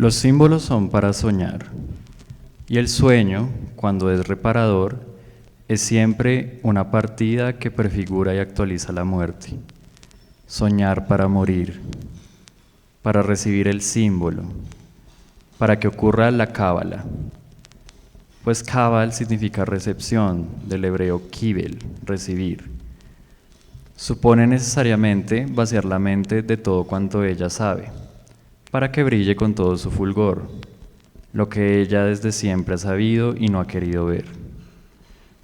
Los símbolos son para soñar, y el sueño, cuando es reparador, es siempre una partida que prefigura y actualiza la muerte. Soñar para morir, para recibir el símbolo, para que ocurra la cábala. Pues cábal significa recepción, del hebreo kibel, recibir. Supone necesariamente vaciar la mente de todo cuanto ella sabe, para que brille con todo su fulgor, lo que ella desde siempre ha sabido y no ha querido ver.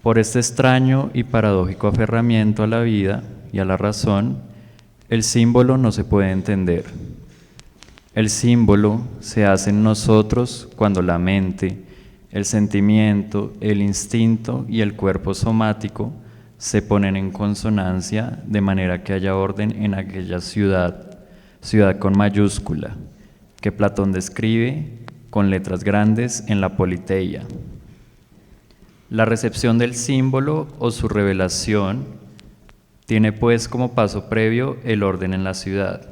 Por este extraño y paradójico aferramiento a la vida y a la razón, el símbolo no se puede entender. El símbolo se hace en nosotros cuando la mente, el sentimiento, el instinto y el cuerpo somático se ponen en consonancia de manera que haya orden en aquella ciudad con mayúscula, que Platón describe con letras grandes en la Politeia. La recepción del símbolo o su revelación tiene pues como paso previo el orden en la ciudad.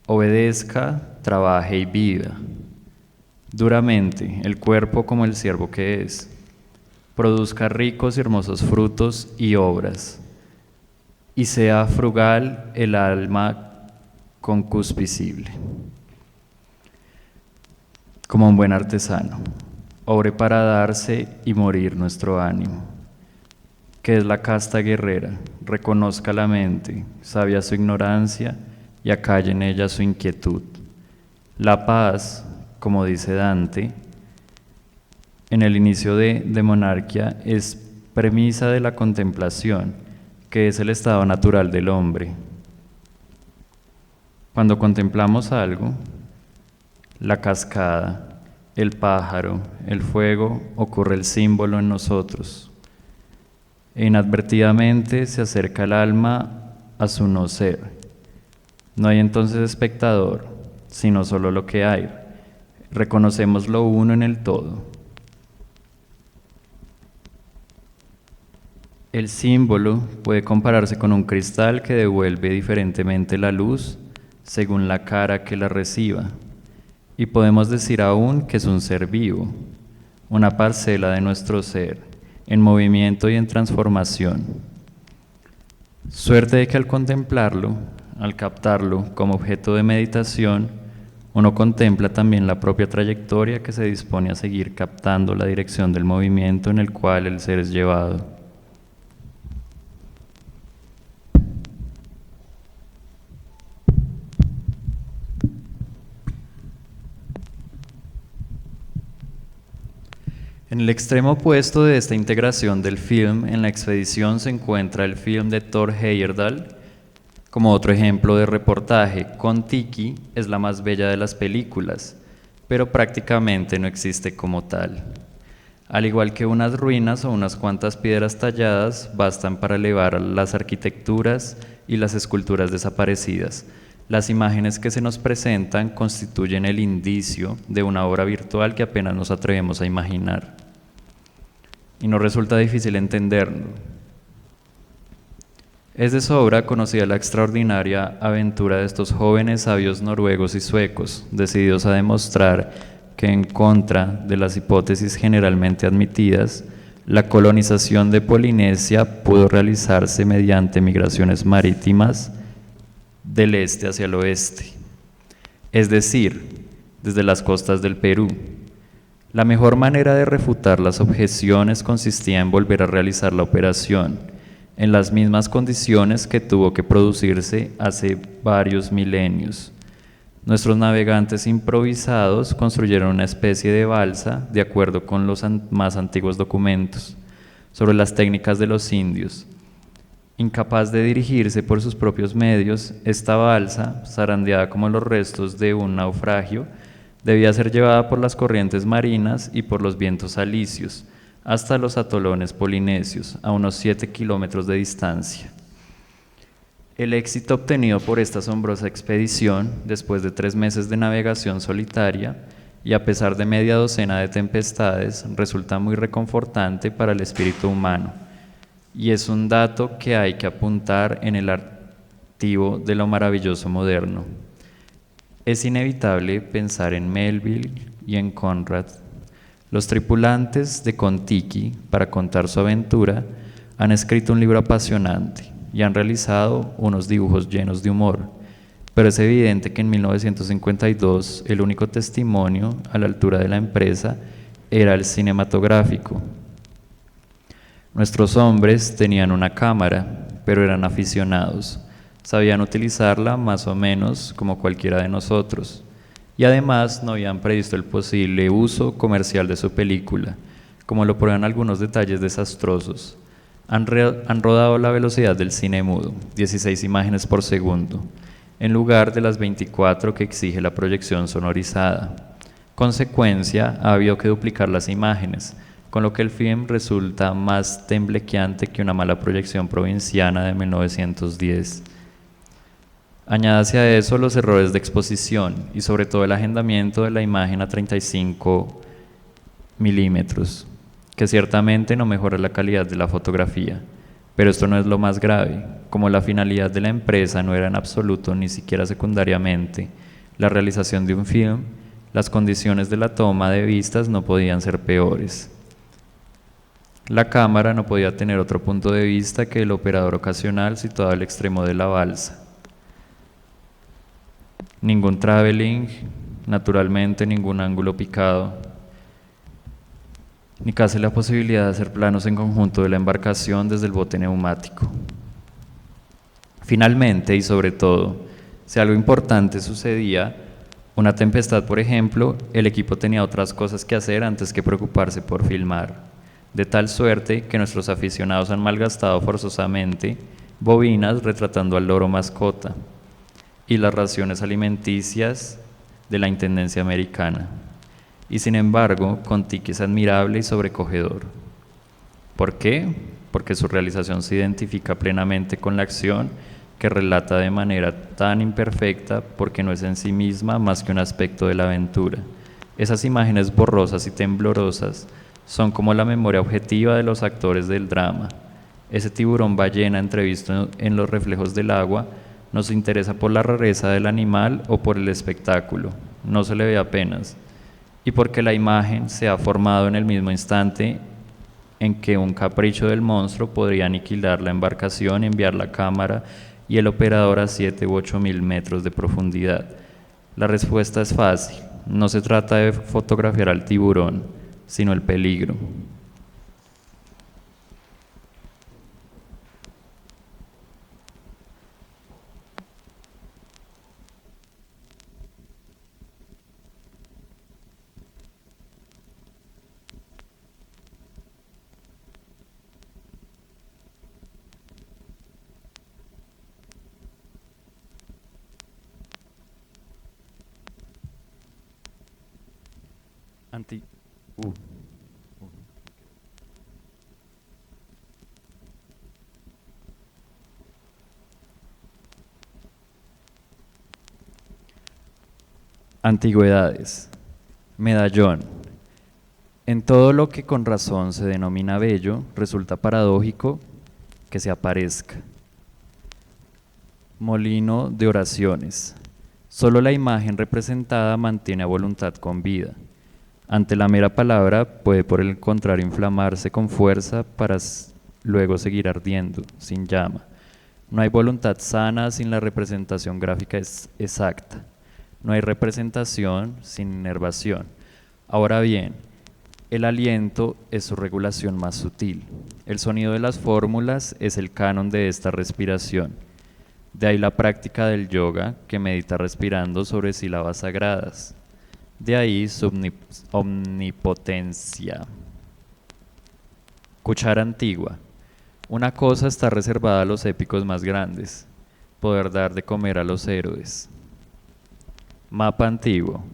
Obedezca, trabaje y viva. Duramente, el cuerpo como el siervo que es. Produzca ricos y hermosos frutos y obras. Y sea frugal el alma concupiscible. Como un buen artesano, obre para darse y morir nuestro ánimo, que es la casta guerrera, reconozca la mente, sabia su ignorancia y acalle en ella su inquietud. La paz, como dice Dante, en el inicio de Monarquía, es premisa de la contemplación, que es el estado natural del hombre. Cuando contemplamos algo, la cascada, el pájaro, el fuego, ocurre el símbolo en nosotros. E inadvertidamente se acerca el alma a su no ser. No hay entonces espectador, sino solo lo que hay. Reconocemos lo uno en el todo. El símbolo puede compararse con un cristal que devuelve diferentemente la luz según la cara que la reciba. Y podemos decir aún que es un ser vivo, una parcela de nuestro ser, en movimiento y en transformación. Suerte de que al contemplarlo, al captarlo como objeto de meditación, uno contempla también la propia trayectoria que se dispone a seguir captando la dirección del movimiento en el cual el ser es llevado. En el extremo opuesto de esta integración del film en la expedición se encuentra el film de Thor Heyerdahl. Como otro ejemplo de reportaje, Kon-Tiki es la más bella de las películas, pero prácticamente no existe como tal. Al igual que unas ruinas o unas cuantas piedras talladas bastan para elevar las arquitecturas y las esculturas desaparecidas. Las imágenes que se nos presentan constituyen el indicio de una obra virtual que apenas nos atrevemos a imaginar. Y nos resulta difícil entenderlo. Es de sobra conocida la extraordinaria aventura de estos jóvenes sabios noruegos y suecos, decididos a demostrar que en contra de las hipótesis generalmente admitidas, la colonización de Polinesia pudo realizarse mediante migraciones marítimas del este hacia el oeste, es decir, desde las costas del Perú. La mejor manera de refutar las objeciones consistía en volver a realizar la operación en las mismas condiciones que tuvo que producirse hace varios milenios. Nuestros navegantes improvisados construyeron una especie de balsa de acuerdo con los más antiguos documentos sobre las técnicas de los indios. Incapaz de dirigirse por sus propios medios, esta balsa, zarandeada como los restos de un naufragio, debía ser llevada por las corrientes marinas y por los vientos alisios hasta los atolones polinesios, a unos 7 kilómetros de distancia. El éxito obtenido por esta asombrosa expedición, después de 3 meses de navegación solitaria y a pesar de media docena de tempestades, resulta muy reconfortante para el espíritu humano, y es un dato que hay que apuntar en el archivo de lo maravilloso moderno. Es inevitable pensar en Melville y en Conrad. Los tripulantes de Kon-Tiki, para contar su aventura, han escrito un libro apasionante y han realizado unos dibujos llenos de humor, pero es evidente que en 1952 el único testimonio a la altura de la empresa era el cinematográfico. Nuestros hombres tenían una cámara, pero eran aficionados. Sabían utilizarla más o menos como cualquiera de nosotros. Y además no habían previsto el posible uso comercial de su película, como lo prueban algunos detalles desastrosos. Han rodado a la velocidad del cine mudo, 16 imágenes por segundo, en lugar de las 24 que exige la proyección sonorizada. Consecuencia, ha habido que duplicar las imágenes, con lo que el film resulta más temblequeante que una mala proyección provinciana de 1910. Añádase a eso los errores de exposición y sobre todo el agendamiento de la imagen a 35 milímetros, que ciertamente no mejora la calidad de la fotografía. Pero esto no es lo más grave. Como la finalidad de la empresa no era en absoluto, ni siquiera secundariamente, la realización de un film, las condiciones de la toma de vistas no podían ser peores. La cámara no podía tener otro punto de vista que el operador ocasional situado al extremo de la balsa. Ningún traveling, naturalmente ningún ángulo picado, ni casi la posibilidad de hacer planos en conjunto de la embarcación desde el bote neumático. Finalmente, y sobre todo, si algo importante sucedía, una tempestad por ejemplo, el equipo tenía otras cosas que hacer antes que preocuparse por filmar, de tal suerte que nuestros aficionados han malgastado forzosamente bobinas retratando al loro mascota y las raciones alimenticias de la Intendencia Americana. Y sin embargo, Kon-Tiki es admirable y sobrecogedor. ¿Por qué? Porque su realización se identifica plenamente con la acción que relata de manera tan imperfecta porque no es en sí misma más que un aspecto de la aventura. Esas imágenes borrosas y temblorosas son como la memoria objetiva de los actores del drama. Ese tiburón ballena entrevisto en los reflejos del agua no se interesa por la rareza del animal o por el espectáculo, no se le ve apenas, y porque la imagen se ha formado en el mismo instante en que un capricho del monstruo podría aniquilar la embarcación, enviar la cámara y el operador a 7 u 8 mil metros de profundidad. La respuesta es fácil, no se trata de fotografiar al tiburón, sino el peligro. Anti Antigüedades. Medallón. En todo lo que con razón se denomina bello, resulta paradójico que se aparezca. Molino de oraciones. Solo la imagen representada mantiene a voluntad con vida. Ante la mera palabra puede por el contrario inflamarse con fuerza para luego seguir ardiendo, sin llama. No hay voluntad sana sin la representación gráfica exacta. No hay representación sin inervación. Ahora bien, el aliento es su regulación más sutil. El sonido de las fórmulas es el canon de esta respiración. De ahí la práctica del yoga que medita respirando sobre sílabas sagradas. De ahí su omnipotencia. Cuchara antigua. Una cosa está reservada a los épicos más grandes, poder dar de comer a los héroes. Mapa antiguo.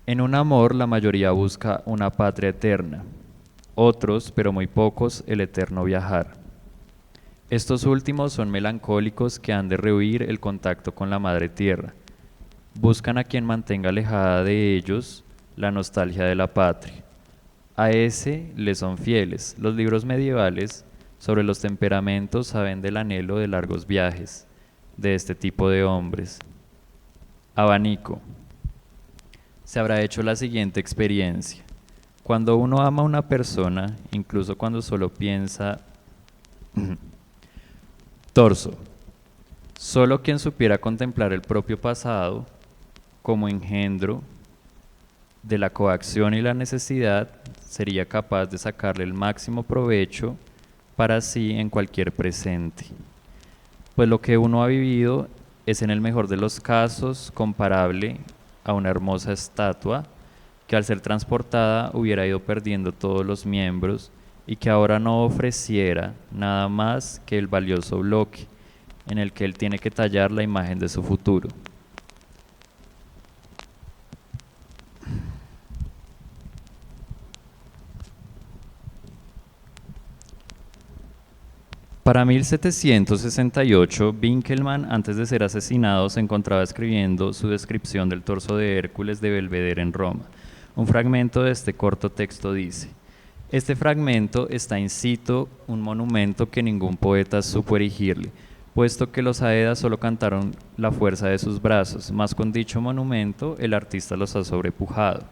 En un amor la mayoría busca una patria eterna, otros, pero muy pocos, el eterno viajar. Estos últimos son melancólicos que han de rehuir el contacto con la madre tierra. Buscan a quien mantenga alejada de ellos la nostalgia de la patria. A ese le son fieles. Los libros medievales sobre los temperamentos saben del anhelo de largos viajes de este tipo de hombres. Abanico. Se habrá hecho la siguiente experiencia. Cuando uno ama a una persona, incluso cuando solo piensa... Torso. Solo quien supiera contemplar el propio pasado como engendro de la coacción y la necesidad sería capaz de sacarle el máximo provecho para sí en cualquier presente. Pues lo que uno ha vivido es en el mejor de los casos comparable a una hermosa estatua que al ser transportada hubiera ido perdiendo todos los miembros y que ahora no ofreciera nada más que el valioso bloque en el que él tiene que tallar la imagen de su futuro. Para 1768, Winkelmann, antes de ser asesinado, se encontraba escribiendo su descripción del torso de Hércules de Belvedere en Roma. Un fragmento de este corto texto dice: este fragmento está incito un monumento que ningún poeta supo erigirle, puesto que los Aedas solo cantaron la fuerza de sus brazos, mas con dicho monumento el artista los ha sobrepujado.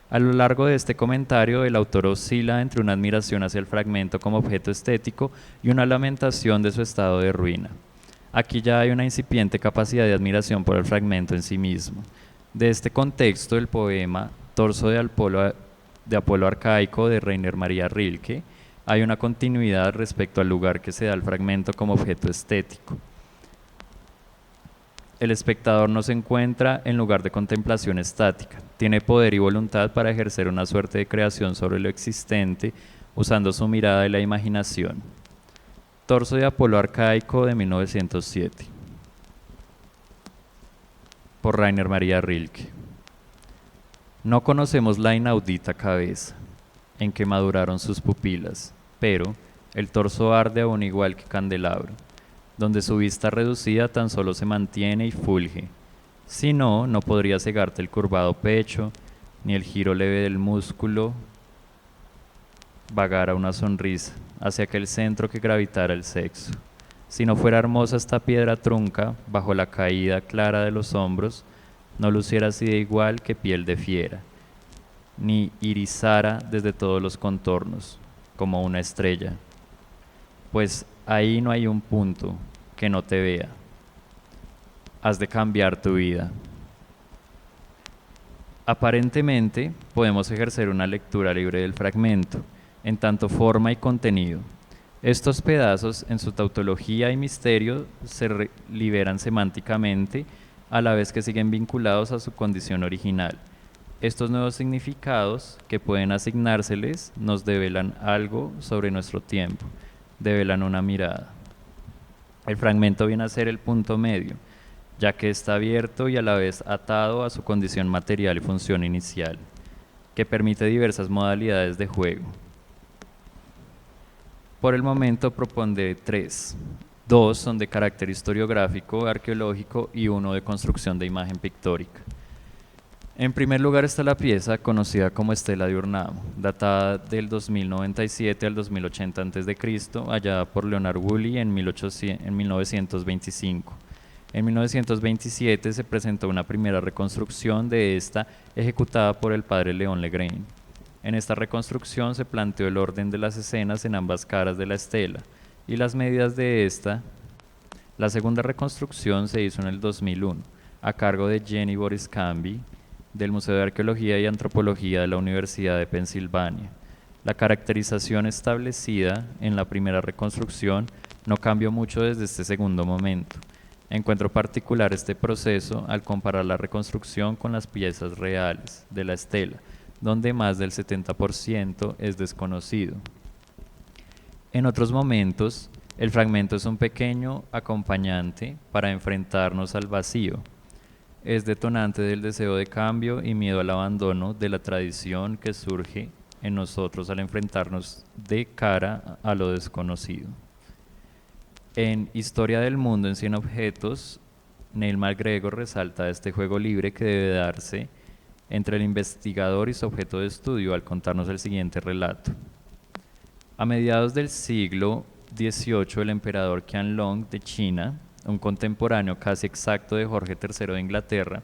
A lo largo de este comentario, el autor oscila entre una admiración hacia el fragmento como objeto estético y una lamentación de su estado de ruina. Aquí ya hay una incipiente capacidad de admiración por el fragmento en sí mismo. De este contexto, el poema Torso de Apolo arcaico de Rainer Maria Rilke, hay una continuidad respecto al lugar que se da al fragmento como objeto estético. El espectador no se encuentra en lugar de contemplación estática, tiene poder y voluntad para ejercer una suerte de creación sobre lo existente, usando su mirada y la imaginación. Torso de Apolo arcaico de 1907, por Rainer Maria Rilke. No conocemos la inaudita cabeza en que maduraron sus pupilas, pero el torso arde aún igual que candelabro, donde su vista reducida tan solo se mantiene y fulge. Si no, no podría cegarte el curvado pecho, ni el giro leve del músculo vagara una sonrisa hacia aquel centro que gravitara el sexo. Si no fuera hermosa esta piedra trunca, bajo la caída clara de los hombros, no luciera así de igual que piel de fiera, ni irisara desde todos los contornos, como una estrella. Pues ahí no hay un punto que no te vea. Has de cambiar tu vida. Aparentemente, podemos ejercer una lectura libre del fragmento, en tanto forma y contenido. Estos pedazos, en su tautología y misterio, se liberan semánticamente, a la vez que siguen vinculados a su condición original. Estos nuevos significados que pueden asignárseles nos develan algo sobre nuestro tiempo, develan una mirada. El fragmento viene a ser el punto medio, ya que está abierto y a la vez atado a su condición material y función inicial, que permite diversas modalidades de juego. Por el momento propondré 3. 2 son de carácter historiográfico, arqueológico y 1 de construcción de imagen pictórica. En primer lugar está la pieza conocida como Estela Diurnamo, datada del 2097 al 2080 a.C., hallada por Leonard Woolley en 1925. En 1927 se presentó una primera reconstrucción de esta ejecutada por el padre León Legrain. En esta reconstrucción se planteó el orden de las escenas en ambas caras de la estela y las medidas de esta. La segunda reconstrucción se hizo en el 2001, a cargo de Jenny Boris Camby, del Museo de Arqueología y Antropología de la Universidad de Pensilvania. La caracterización establecida en la primera reconstrucción no cambió mucho desde este segundo momento. Encuentro particular este proceso al comparar la reconstrucción con las piezas reales de la estela, donde más del 70% es desconocido. En otros momentos, el fragmento es un pequeño acompañante para enfrentarnos al vacío. Es detonante del deseo de cambio y miedo al abandono de la tradición que surge en nosotros al enfrentarnos de cara a lo desconocido. En Historia del Mundo en 100 objetos, Neil MacGregor resalta este juego libre que debe darse entre el investigador y su objeto de estudio al contarnos el siguiente relato. A mediados del siglo XVIII, el emperador Qianlong de China, un contemporáneo casi exacto de Jorge III de Inglaterra,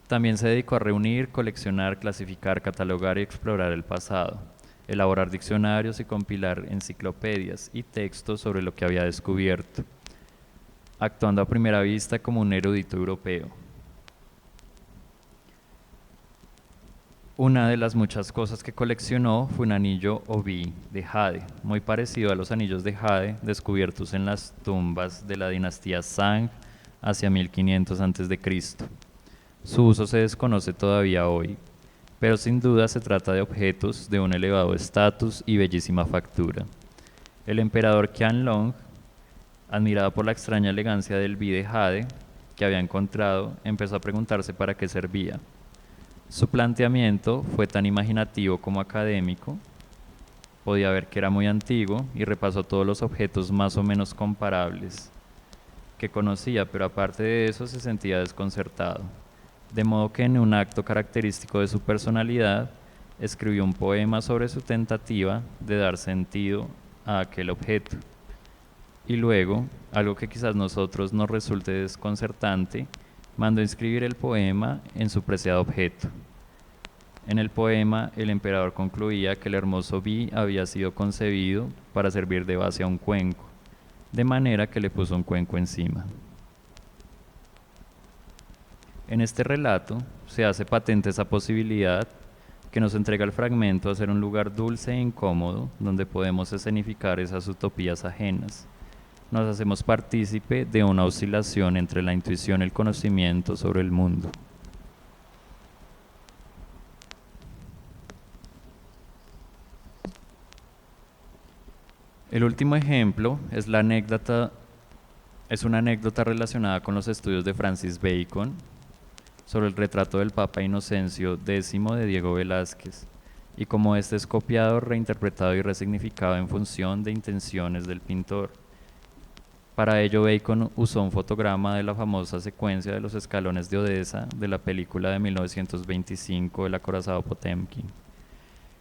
También se dedicó a reunir, coleccionar, clasificar, catalogar y explorar el pasado, elaborar diccionarios y compilar enciclopedias y textos sobre lo que había descubierto, actuando a primera vista como un erudito europeo. Una de las muchas cosas que coleccionó fue un anillo obi de jade, muy parecido a los anillos de jade descubiertos en las tumbas de la dinastía Zhang hacia 1500 a.C. Su uso se desconoce todavía hoy, pero sin duda se trata de objetos de un elevado estatus y bellísima factura. El emperador Qianlong, admirado por la extraña elegancia del bi de jade que había encontrado, empezó a preguntarse para qué servía. Su planteamiento fue tan imaginativo como académico. Podía ver que era muy antiguo y repasó todos los objetos más o menos comparables que conocía, pero aparte de eso se sentía desconcertado. De modo que en un acto característico de su personalidad, escribió un poema sobre su tentativa de dar sentido a aquel objeto. Y luego, algo que quizás a nosotros nos resulte desconcertante, mandó inscribir el poema en su preciado objeto. En el poema, el emperador concluía que el hermoso bi había sido concebido para servir de base a un cuenco, de manera que le puso un cuenco encima. En este relato se hace patente esa posibilidad que nos entrega el fragmento a ser un lugar dulce e incómodo donde podemos escenificar esas utopías ajenas. Nos hacemos partícipe de una oscilación entre la intuición y el conocimiento sobre el mundo. El último ejemplo es una anécdota relacionada con los estudios de Francis Bacon sobre el retrato del Papa Inocencio X de Diego Velázquez y cómo este es copiado, reinterpretado y resignificado en función de intenciones del pintor. Para ello, Bacon usó un fotograma de la famosa secuencia de los escalones de Odessa de la película de 1925 El acorazado Potemkin.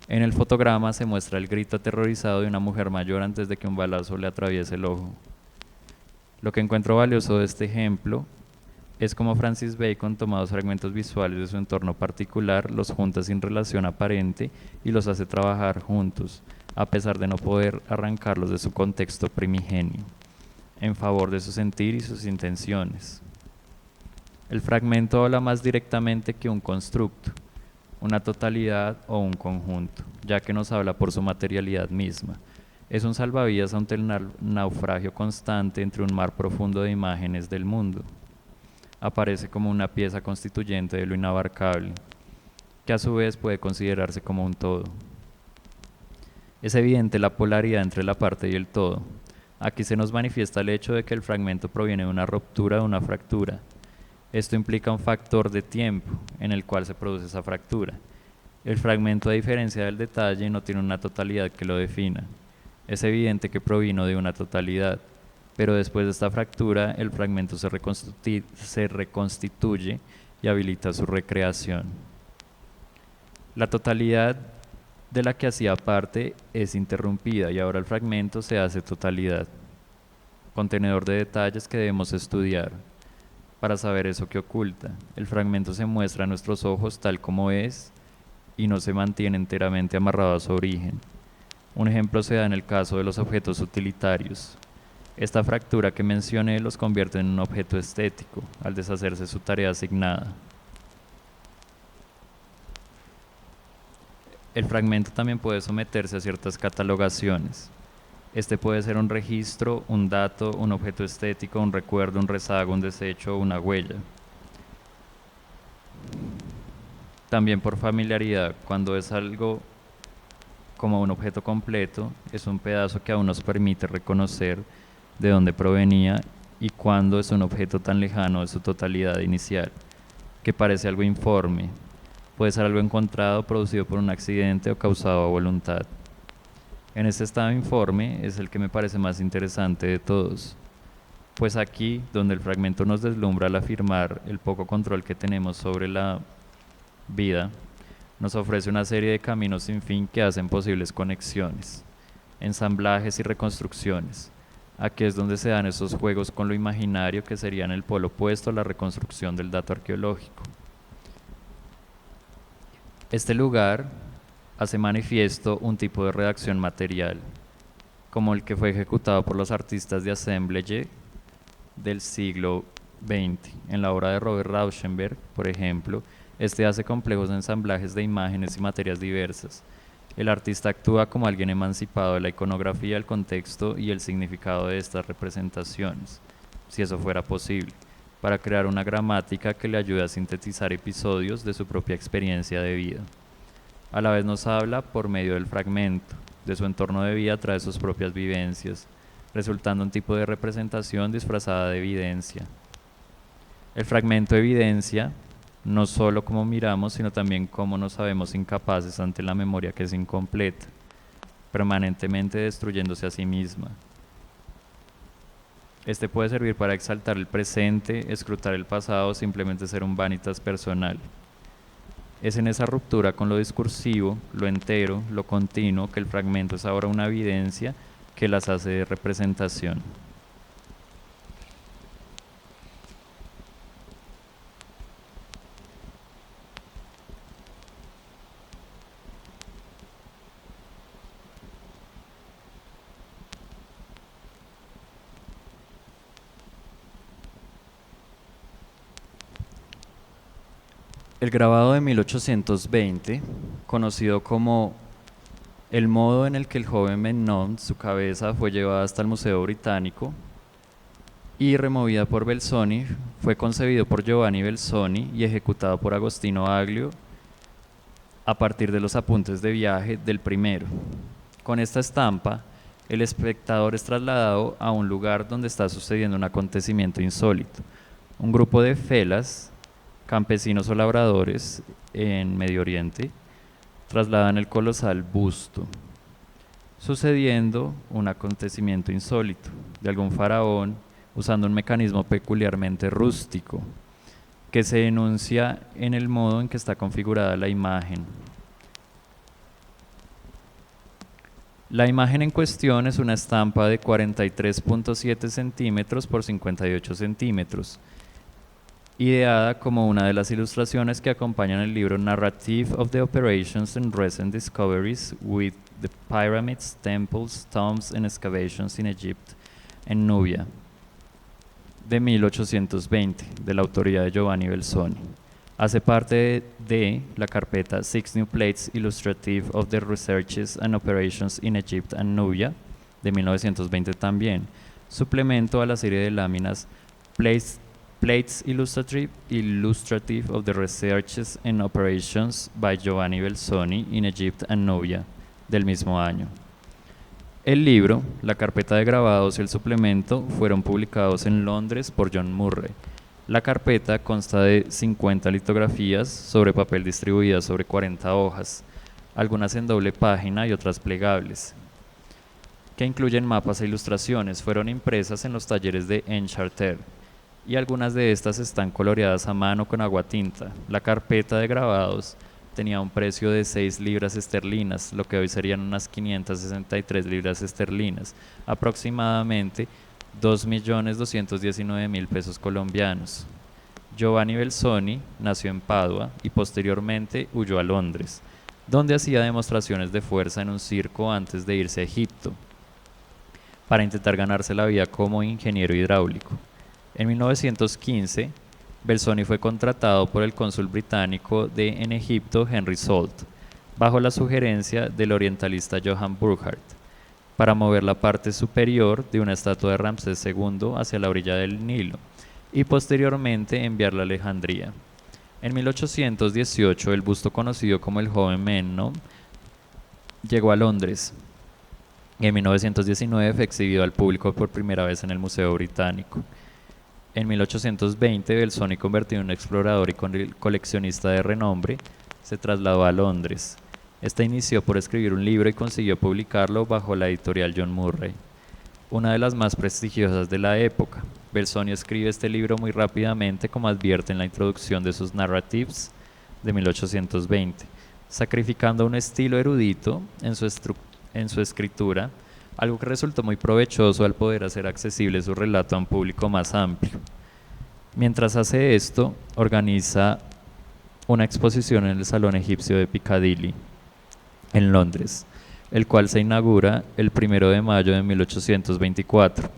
En el fotograma se muestra el grito aterrorizado de una mujer mayor antes de que un balazo le atraviese el ojo. Lo que encuentro valioso de este ejemplo es cómo Francis Bacon toma dos fragmentos visuales de su entorno particular, los junta sin relación aparente y los hace trabajar juntos, a pesar de no poder arrancarlos de su contexto primigenio, en favor de su sentir y sus intenciones. El fragmento habla más directamente que un constructo, una totalidad o un conjunto, ya que nos habla por su materialidad misma. Es un salvavidas ante el naufragio constante entre un mar profundo de imágenes del mundo. Aparece como una pieza constituyente de lo inabarcable, que a su vez puede considerarse como un todo. Es evidente la polaridad entre la parte y el todo. Aquí se nos manifiesta el hecho de que el fragmento proviene de una ruptura o de una fractura. Esto implica un factor de tiempo en el cual se produce esa fractura. El fragmento, a diferencia del detalle, no tiene una totalidad que lo defina. Es evidente que provino de una totalidad, pero después de esta fractura, el fragmento se reconstituye y habilita su recreación. La totalidad de la que hacía parte es interrumpida y ahora el fragmento se hace totalidad, contenedor de detalles que debemos estudiar para saber eso que oculta. El fragmento se muestra a nuestros ojos tal como es y no se mantiene enteramente amarrado a su origen. Un ejemplo se da en el caso de los objetos utilitarios. Esta fractura que mencioné los convierte en un objeto estético al deshacerse su tarea asignada. El fragmento también puede someterse a ciertas catalogaciones. Este puede ser un registro, un dato, un objeto estético, un recuerdo, un rezago, un desecho o una huella. También por familiaridad, cuando es algo como un objeto completo, es un pedazo que aún nos permite reconocer de dónde provenía, y cuando es un objeto tan lejano de su totalidad inicial, que parece algo informe, puede ser algo encontrado, producido por un accidente o causado a voluntad. En este estado informe es el que me parece más interesante de todos, pues aquí, donde el fragmento nos deslumbra al afirmar el poco control que tenemos sobre la vida, nos ofrece una serie de caminos sin fin que hacen posibles conexiones, ensamblajes y reconstrucciones. Aquí es donde se dan esos juegos con lo imaginario que serían el polo opuesto a la reconstrucción del dato arqueológico. Este lugar hace manifiesto un tipo de redacción material, como el que fue ejecutado por los artistas de Assemblage del siglo XX. En la obra de Robert Rauschenberg, por ejemplo, este hace complejos ensamblajes de imágenes y materias diversas. El artista actúa como alguien emancipado de la iconografía, el contexto y el significado de estas representaciones, si eso fuera posible, para crear una gramática que le ayude a sintetizar episodios de su propia experiencia de vida. A la vez nos habla por medio del fragmento, de su entorno de vida a través de sus propias vivencias, resultando un tipo de representación disfrazada de evidencia. El fragmento evidencia no solo cómo miramos, sino también cómo nos sabemos incapaces ante la memoria que es incompleta, permanentemente destruyéndose a sí misma. Este puede servir para exaltar el presente, escrutar el pasado o simplemente ser un vanitas personal. Es en esa ruptura con lo discursivo, lo entero, lo continuo, que el fragmento es ahora una evidencia que las hace de representación. El grabado de 1820, conocido como el modo en el que el joven Mennon, su cabeza, fue llevada hasta el Museo Británico y removida por Belzoni, fue concebido por Giovanni Belzoni y ejecutado por Agostino Aglio a partir de los apuntes de viaje del primero. Con esta estampa, el espectador es trasladado a un lugar donde está sucediendo un acontecimiento insólito. Un grupo de felas, campesinos o labradores en Medio Oriente, trasladan el colosal busto, sucediendo un acontecimiento insólito de algún faraón usando un mecanismo peculiarmente rústico que se enuncia en el modo en que está configurada la imagen. La imagen en cuestión es una estampa de 43.7 centímetros por 58 centímetros, ideada como una de las ilustraciones que acompañan el libro Narrative of the Operations and Recent Discoveries with the Pyramids, Temples, Tombs and Excavations in Egypt and Nubia, de 1820, de la autoría de Giovanni Belzoni. Hace parte de la carpeta Six New Plates Illustrative of the Researches and Operations in Egypt and Nubia, de 1920 también, suplemento a la serie de láminas Plates Illustrative of the Researches and Operations by Giovanni Belzoni in Egypt and Nubia, del mismo año. El libro, la carpeta de grabados y el suplemento fueron publicados en Londres por John Murray. La carpeta consta de 50 litografías sobre papel distribuidas sobre 40 hojas, algunas en doble página y otras plegables, que incluyen mapas e ilustraciones. Fueron impresas en los talleres de Encharter, y algunas de estas están coloreadas a mano con aguatinta. La carpeta de grabados tenía un precio de 6 libras esterlinas, lo que hoy serían unas 563 libras esterlinas, aproximadamente 2.219.000 pesos colombianos. Giovanni Belzoni nació en Padua y posteriormente huyó a Londres, donde hacía demostraciones de fuerza en un circo antes de irse a Egipto, para intentar ganarse la vida como ingeniero hidráulico. En 1915, Belzoni fue contratado por el cónsul británico en Egipto, Henry Salt, bajo la sugerencia del orientalista Johann Burckhardt, para mover la parte superior de una estatua de Ramsés II hacia la orilla del Nilo y posteriormente enviarla a Alejandría. En 1818, el busto conocido como el joven Menno llegó a Londres y en 1919 fue exhibido al público por primera vez en el Museo Británico. En 1820, Belzoni, convertido en un explorador y coleccionista de renombre, se trasladó a Londres. Este inició por escribir un libro y consiguió publicarlo bajo la editorial John Murray, una de las más prestigiosas de la época. Belzoni escribe este libro muy rápidamente, como advierte en la introducción de sus Narratives de 1820, sacrificando un estilo erudito en su escritura, algo que resultó muy provechoso al poder hacer accesible su relato a un público más amplio. Mientras hace esto, organiza una exposición en el Salón Egipcio de Piccadilly, en Londres, el cual se inaugura el 1 de mayo de 1824.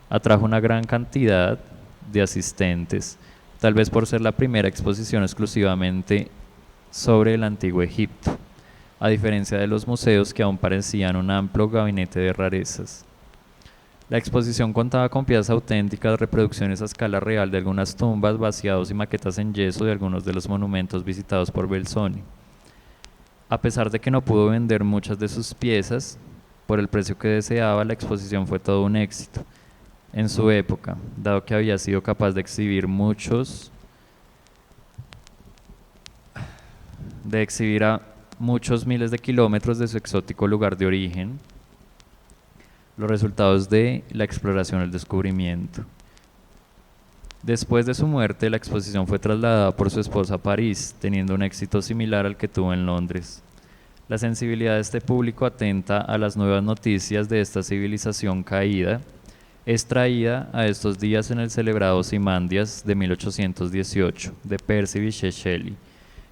Atrajo una gran cantidad de asistentes, tal vez por ser la primera exposición exclusivamente sobre el antiguo Egipto, a diferencia de los museos que aún parecían un amplio gabinete de rarezas. La exposición contaba con piezas auténticas, reproducciones a escala real de algunas tumbas, vaciados y maquetas en yeso de algunos de los monumentos visitados por Belzoni. A pesar de que no pudo vender muchas de sus piezas por el precio que deseaba, la exposición fue todo un éxito en su época, dado que había sido capaz de exhibir a muchos miles de kilómetros de su exótico lugar de origen, los resultados de la exploración y el descubrimiento. Después de su muerte, la exposición fue trasladada por su esposa a París, teniendo un éxito similar al que tuvo en Londres. La sensibilidad de este público atenta a las nuevas noticias de esta civilización caída es traída a estos días en el celebrado Ozymandias de 1818 de Percy Bysshe Shelley,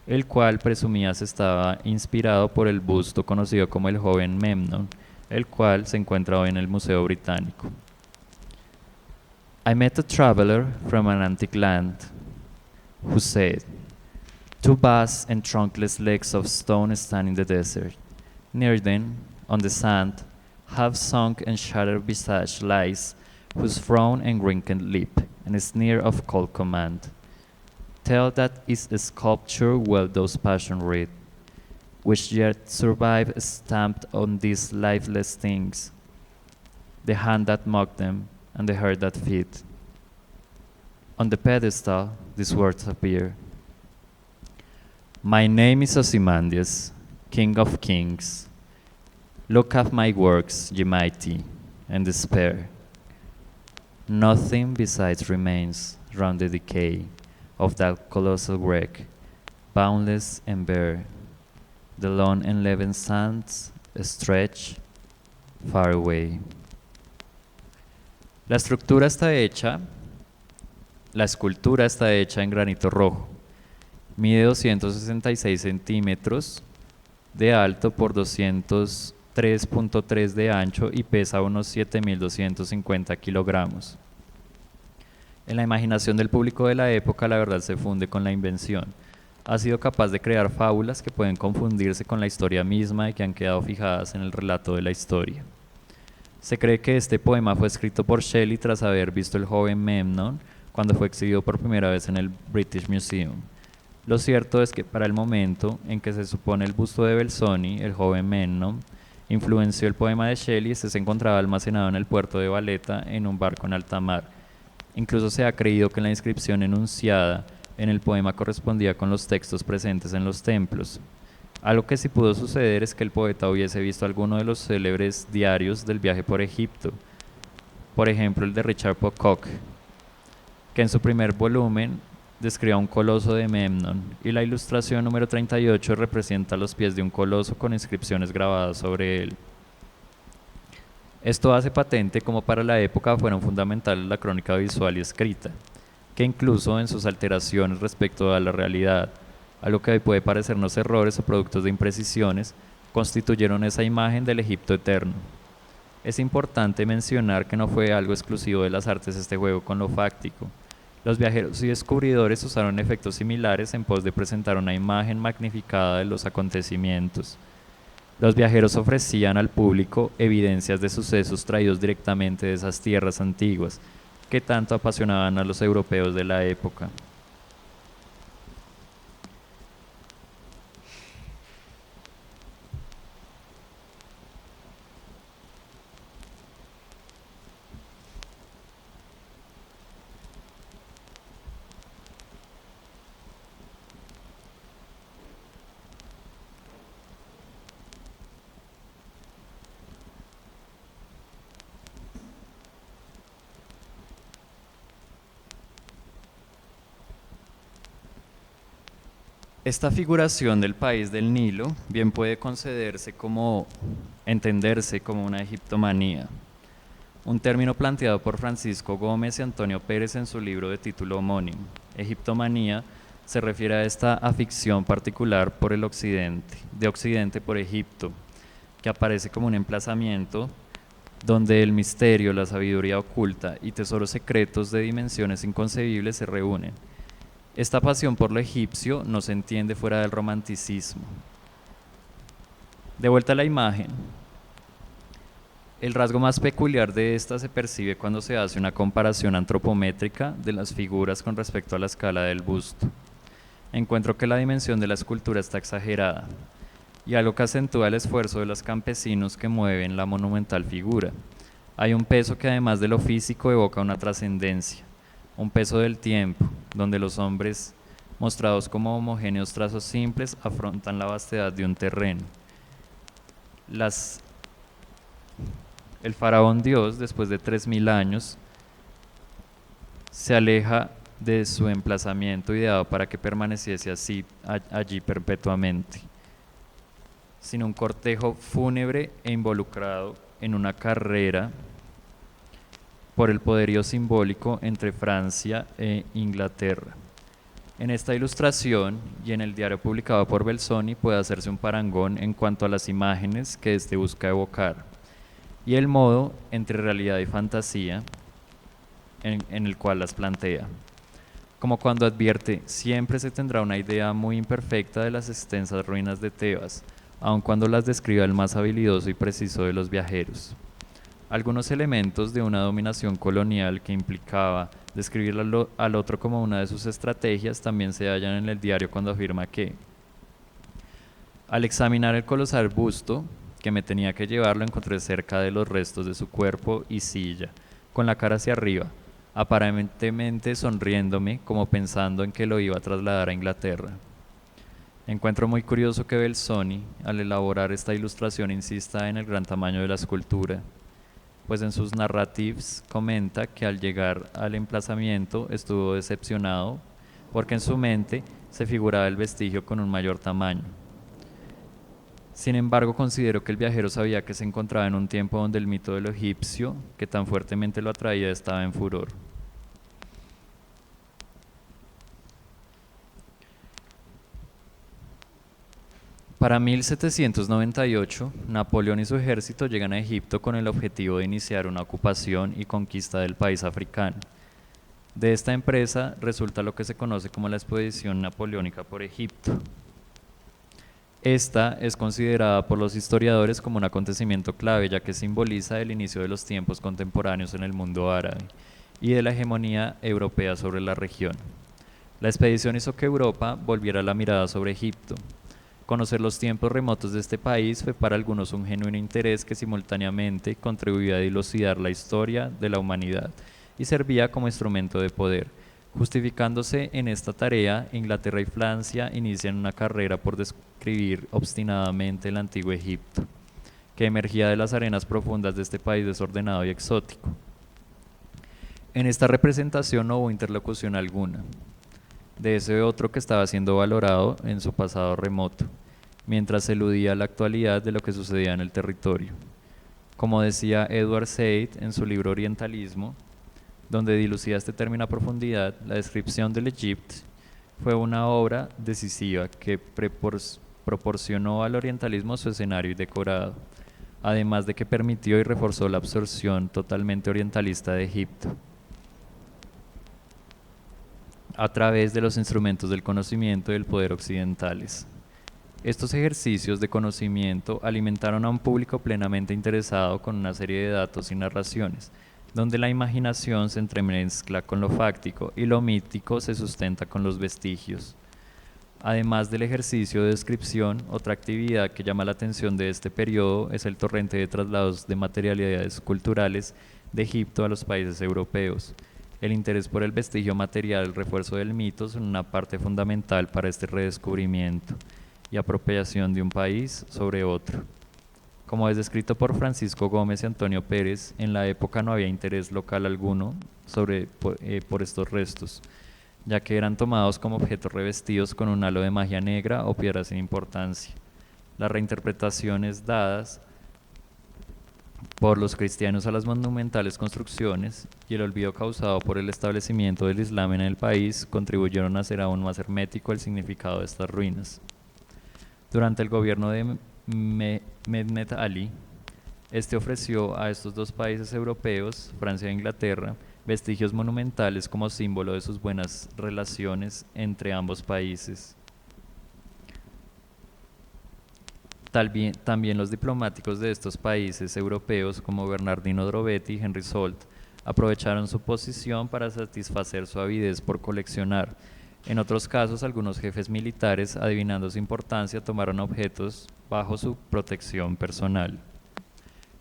el cual presumía se estaba inspirado por el busto conocido como el joven Memnon, el cual se encuentra hoy en el Museo Británico. I met a traveler from an antique land who said, "Two vast and trunkless legs of stone stand in the desert. Near them, on the sand, half sunk and shattered visage lies, whose frown and wrinkled lip, and a sneer of cold command, tell that is a sculpture well those passion read, which yet survive stamped on these lifeless things, the hand that mocked them, and the heart that feed. On the pedestal, these words appear. My name is Ozymandias, King of Kings. Look at my works, ye mighty, and despair. Nothing besides remains round the decay of that colossal wreck, boundless and bare. The lone and leaven sands stretch far away." La escultura está hecha en granito rojo. Mide 266 centímetros de alto por 203.3 de ancho y pesa unos 7.250 kilogramos. En la imaginación del público de la época, la verdad se funde con la invención. Ha sido capaz de crear fábulas que pueden confundirse con la historia misma y que han quedado fijadas en el relato de la historia. Se cree que este poema fue escrito por Shelley tras haber visto el joven Memnon cuando fue exhibido por primera vez en el British Museum. Lo cierto es que para el momento en que se supone el busto de Belzoni, el joven Memnon influenció el poema de Shelley y este se encontraba almacenado en el puerto de Valletta en un barco en alta mar. Incluso se ha creído que la inscripción enunciada en el poema correspondía con los textos presentes en los templos. Algo que sí pudo suceder es que el poeta hubiese visto alguno de los célebres diarios del viaje por Egipto, por ejemplo el de Richard Pocock, que en su primer volumen describe a un coloso de Memnon, y la ilustración número 38 representa los pies de un coloso con inscripciones grabadas sobre él. Esto hace patente como para la época fueron fundamentales la crónica visual y escrita, que incluso en sus alteraciones respecto a la realidad, a lo que hoy puede parecernos errores o productos de imprecisiones, constituyeron esa imagen del Egipto eterno. Es importante mencionar que no fue algo exclusivo de las artes este juego con lo fáctico. Los viajeros y descubridores usaron efectos similares en pos de presentar una imagen magnificada de los acontecimientos. Los viajeros ofrecían al público evidencias de sucesos traídos directamente de esas tierras antiguas, que tanto apasionaban a los europeos de la época. Esta figuración del país del Nilo bien puede entenderse como una egiptomanía, un término planteado por Francisco Gómez y Antonio Pérez en su libro de título homónimo. Egiptomanía Se refiere a esta afición particular por el occidente, de occidente por Egipto, que aparece como un emplazamiento donde el misterio, la sabiduría oculta y tesoros secretos de dimensiones inconcebibles se reúnen. Esta pasión por lo egipcio no se entiende fuera del romanticismo. De vuelta a la imagen, el rasgo más peculiar de esta se percibe cuando se hace una comparación antropométrica de las figuras con respecto a la escala del busto. Encuentro que la dimensión de la escultura está exagerada, y algo que acentúa el esfuerzo de los campesinos que mueven la monumental figura. Hay un peso que además de lo físico evoca una trascendencia, un peso del tiempo, donde los hombres, mostrados como homogéneos trazos simples, afrontan la vastedad de un terreno. El faraón Dios, después de 3000 años, se aleja de su emplazamiento ideado para que permaneciese así allí perpetuamente, sin un cortejo fúnebre e involucrado en una carrera por el poderío simbólico entre Francia e Inglaterra. En esta ilustración y en el diario publicado por Belzoni puede hacerse un parangón en cuanto a las imágenes que éste busca evocar y el modo entre realidad y fantasía en el cual las plantea. Como cuando advierte, siempre se tendrá una idea muy imperfecta de las extensas ruinas de Tebas, aun cuando las describa el más habilidoso y preciso de los viajeros. Algunos elementos de una dominación colonial que implicaba describir al otro como una de sus estrategias también se hallan en el diario cuando afirma que al examinar el colosal busto que me tenía que llevar lo encontré cerca de los restos de su cuerpo y silla, con la cara hacia arriba, aparentemente sonriéndome como pensando en que lo iba a trasladar a Inglaterra. Encuentro muy curioso que Belzoni, al elaborar esta ilustración, insista en el gran tamaño de la escultura, pues en sus narrativas comenta que al llegar al emplazamiento estuvo decepcionado porque en su mente se figuraba el vestigio con un mayor tamaño. Sin embargo, considero que el viajero sabía que se encontraba en un tiempo donde el mito de lo egipcio, que tan fuertemente lo atraía, estaba en furor. Para 1798, Napoleón y su ejército llegan a Egipto con el objetivo de iniciar una ocupación y conquista del país africano. De esta empresa resulta lo que se conoce como la Expedición Napoleónica por Egipto. Esta es considerada por los historiadores como un acontecimiento clave, ya que simboliza el inicio de los tiempos contemporáneos en el mundo árabe y de la hegemonía europea sobre la región. La expedición hizo que Europa volviera la mirada sobre Egipto. Conocer los tiempos remotos de este país fue para algunos un genuino interés que simultáneamente contribuía a dilucidar la historia de la humanidad y servía como instrumento de poder. Justificándose en esta tarea, Inglaterra y Francia inician una carrera por describir obstinadamente el antiguo Egipto, que emergía de las arenas profundas de este país desordenado y exótico. En esta representación no hubo interlocución alguna de ese otro que estaba siendo valorado en su pasado remoto, mientras se eludía la actualidad de lo que sucedía en el territorio. Como decía Edward Said en su libro Orientalismo, donde dilucida este término a profundidad, la descripción del Egipto fue una obra decisiva que proporcionó al orientalismo su escenario y decorado, además de que permitió y reforzó la absorción totalmente orientalista de Egipto a través de los instrumentos del conocimiento y del poder occidentales. Estos ejercicios de conocimiento alimentaron a un público plenamente interesado con una serie de datos y narraciones, donde la imaginación se entremezcla con lo fáctico y lo mítico se sustenta con los vestigios. Además del ejercicio de descripción, otra actividad que llama la atención de este periodo es el torrente de traslados de materialidades culturales de Egipto a los países europeos. El interés por el vestigio material, el refuerzo del mito son una parte fundamental para este redescubrimiento y apropiación de un país sobre otro. Como es descrito por Francisco Gómez y Antonio Pérez, en la época no había interés local alguno por estos restos, ya que eran tomados como objetos revestidos con un halo de magia negra o piedras sin importancia. Las reinterpretaciones dadas por los cristianos a las monumentales construcciones y el olvido causado por el establecimiento del Islam en el país contribuyeron a hacer aún más hermético el significado de estas ruinas. Durante el gobierno de Mehmet Ali, este ofreció a estos dos países europeos, Francia e Inglaterra, vestigios monumentales como símbolo de sus buenas relaciones entre ambos países. También los diplomáticos de estos países europeos, como Bernardino Drobetti y Henry Salt, aprovecharon su posición para satisfacer su avidez por coleccionar. En otros casos, algunos jefes militares, adivinando su importancia, tomaron objetos bajo su protección personal.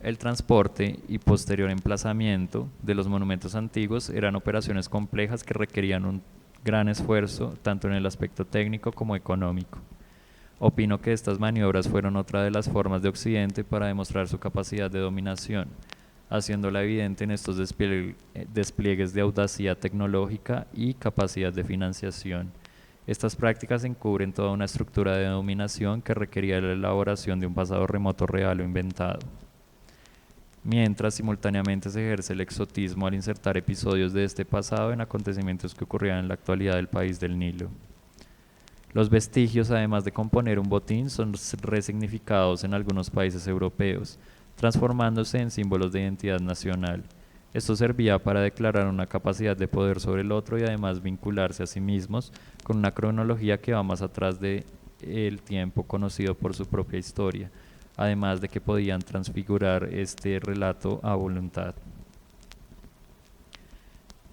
El transporte y posterior emplazamiento de los monumentos antiguos eran operaciones complejas que requerían un gran esfuerzo, tanto en el aspecto técnico como económico. Opino que estas maniobras fueron otra de las formas de Occidente para demostrar su capacidad de dominación, haciéndola evidente en estos despliegues de audacia tecnológica y capacidad de financiación. Estas prácticas encubren toda una estructura de dominación que requería la elaboración de un pasado remoto real o inventado. Mientras simultáneamente se ejerce el exotismo al insertar episodios de este pasado en acontecimientos que ocurrían en la actualidad del país del Nilo. Los vestigios, además de componer un botín, son resignificados en algunos países europeos, transformándose en símbolos de identidad nacional. Esto servía para declarar una capacidad de poder sobre el otro y además vincularse a sí mismos con una cronología que va más atrás del tiempo conocido por su propia historia, además de que podían transfigurar este relato a voluntad.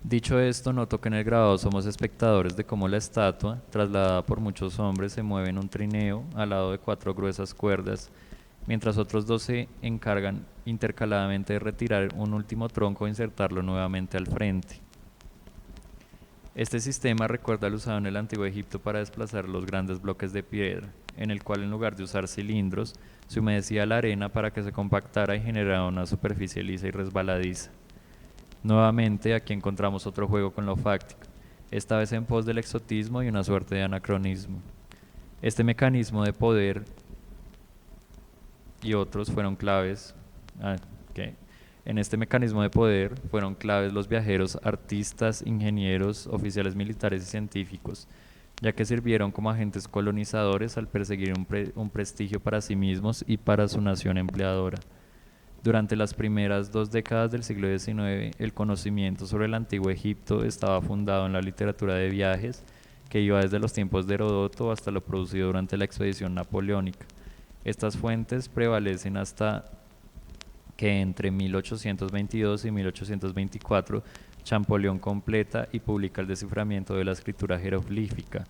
Dicho esto, noto que en el grabado somos espectadores de cómo la estatua, trasladada por muchos hombres, se mueve en un trineo al lado de 4 gruesas cuerdas, mientras otros 2 se encargan intercaladamente de retirar un último tronco e insertarlo nuevamente al frente. Este sistema recuerda al usado en el Antiguo Egipto para desplazar los grandes bloques de piedra, en el cual en lugar de usar cilindros, se humedecía la arena para que se compactara y generara una superficie lisa y resbaladiza. Nuevamente, aquí encontramos otro juego con lo fáctico, esta vez en pos del exotismo y una suerte de anacronismo. Este mecanismo de poder y otros fueron claves. En este mecanismo de poder fueron claves los viajeros, artistas, ingenieros, oficiales militares y científicos, ya que sirvieron como agentes colonizadores al perseguir un prestigio para sí mismos y para su nación empleadora. Durante las primeras 2 décadas del siglo XIX, el conocimiento sobre el antiguo Egipto estaba fundado en la literatura de viajes, que iba desde los tiempos de Heródoto hasta lo producido durante la expedición napoleónica. Estas fuentes prevalecen hasta que entre 1822 y 1824 Champollion completa y publica el desciframiento de la escritura jeroglífica.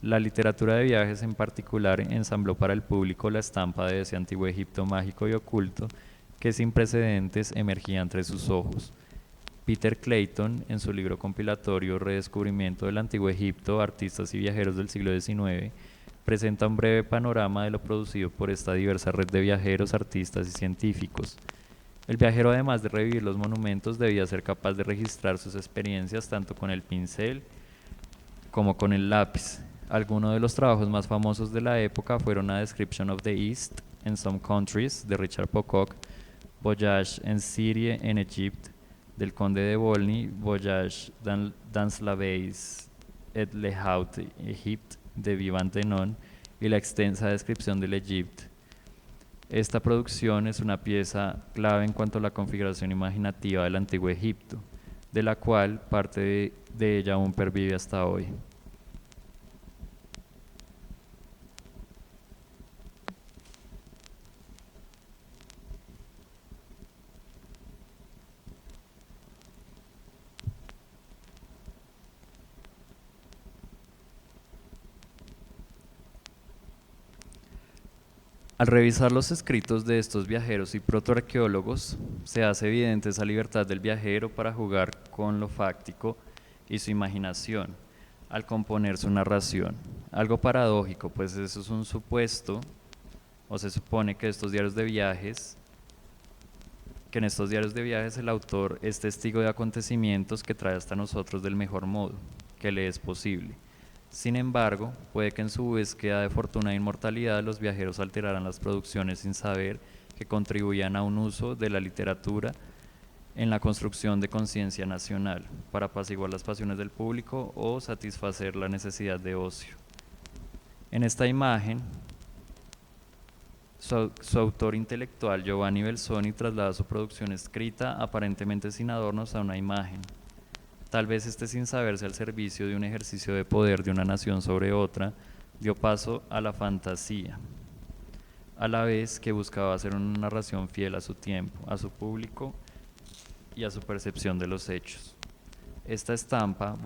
La literatura de viajes en particular ensambló para el público la estampa de ese antiguo Egipto mágico y oculto que sin precedentes emergía entre sus ojos. Peter Clayton, en su libro compilatorio Redescubrimiento del Antiguo Egipto, Artistas y Viajeros del siglo XIX, presenta un breve panorama de lo producido por esta diversa red de viajeros, artistas y científicos. El viajero, además de revivir los monumentos, debía ser capaz de registrar sus experiencias tanto con el pincel como con el lápiz. Algunos de los trabajos más famosos de la época fueron A Description of the East in Some Countries, de Richard Pocock, Voyage en Syrie en Egypte, del conde de Volney, Voyage dans la Veis et le Haut Egypte, de Vivant Denon, y la extensa descripción del Egipto. Esta producción es una pieza clave en cuanto a la configuración imaginativa del antiguo Egipto, de la cual parte de ella aún pervive hasta hoy. Al revisar los escritos de estos viajeros y protoarqueólogos, se hace evidente esa libertad del viajero para jugar con lo fáctico y su imaginación al componer su narración. Algo paradójico, pues eso es un supuesto, o se supone que en estos diarios de viajes el autor es testigo de acontecimientos que trae hasta nosotros del mejor modo que le es posible. Sin embargo, puede que en su búsqueda de fortuna e inmortalidad los viajeros alteraran las producciones sin saber que contribuían a un uso de la literatura en la construcción de conciencia nacional, para apaciguar las pasiones del público o satisfacer la necesidad de ocio. En esta imagen, su autor intelectual, Giovanni Belzoni, traslada su producción escrita, aparentemente sin adornos, a una imagen. Tal vez esté sin saberse al servicio de un ejercicio de poder de una nación sobre otra, dio paso a la fantasía, a la vez que buscaba hacer una narración fiel a su tiempo, a su público y a su percepción de los hechos. Esta estampa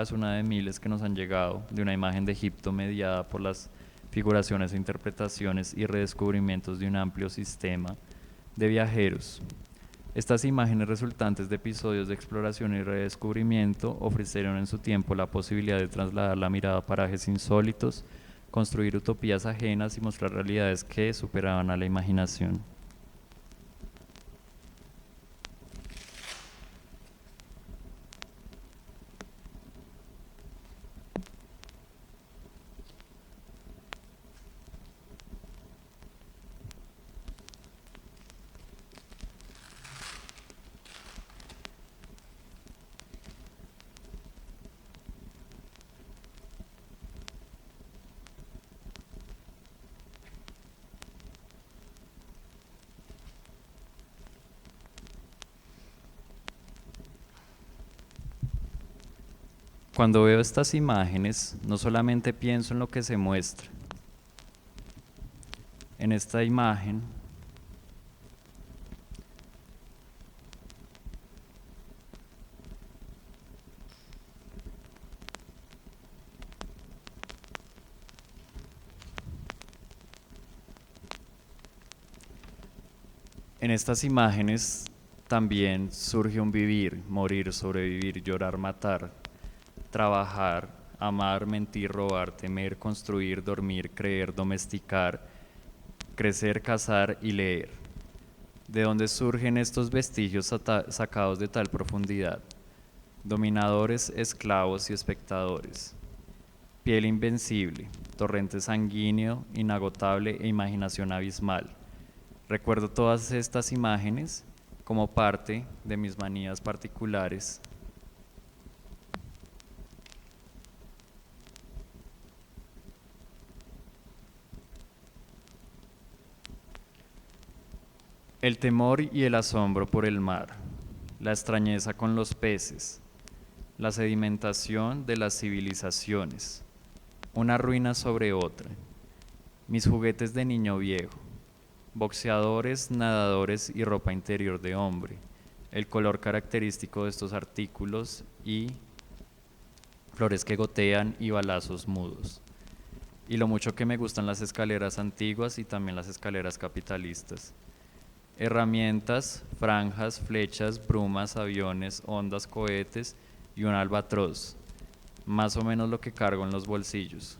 es una de miles que nos han llegado de una imagen de Egipto mediada por las figuraciones e interpretaciones y redescubrimientos de un amplio sistema de viajeros. Estas imágenes resultantes de episodios de exploración y redescubrimiento ofrecieron en su tiempo la posibilidad de trasladar la mirada a parajes insólitos, construir utopías ajenas y mostrar realidades que superaban a la imaginación. Cuando veo estas imágenes, no solamente pienso en lo que se muestra. En esta imagen también surge un vivir, morir, sobrevivir, llorar, matar, trabajar, amar, mentir, robar, temer, construir, dormir, creer, domesticar, crecer, cazar y leer. ¿De dónde surgen estos vestigios sacados de tal profundidad? Dominadores, esclavos y espectadores. Piel invencible, torrente sanguíneo, inagotable e imaginación abismal. Recuerdo todas estas imágenes como parte de mis manías particulares. El temor y el asombro por el mar, la extrañeza con los peces, la sedimentación de las civilizaciones, una ruina sobre otra, mis juguetes de niño viejo, boxeadores, nadadores y ropa interior de hombre, el color característico de estos artículos y flores que gotean y balazos mudos. Y lo mucho que me gustan las escaleras antiguas y también las escaleras capitalistas. Herramientas, franjas, flechas, brumas, aviones, ondas, cohetes y un albatros, más o menos lo que cargo en los bolsillos.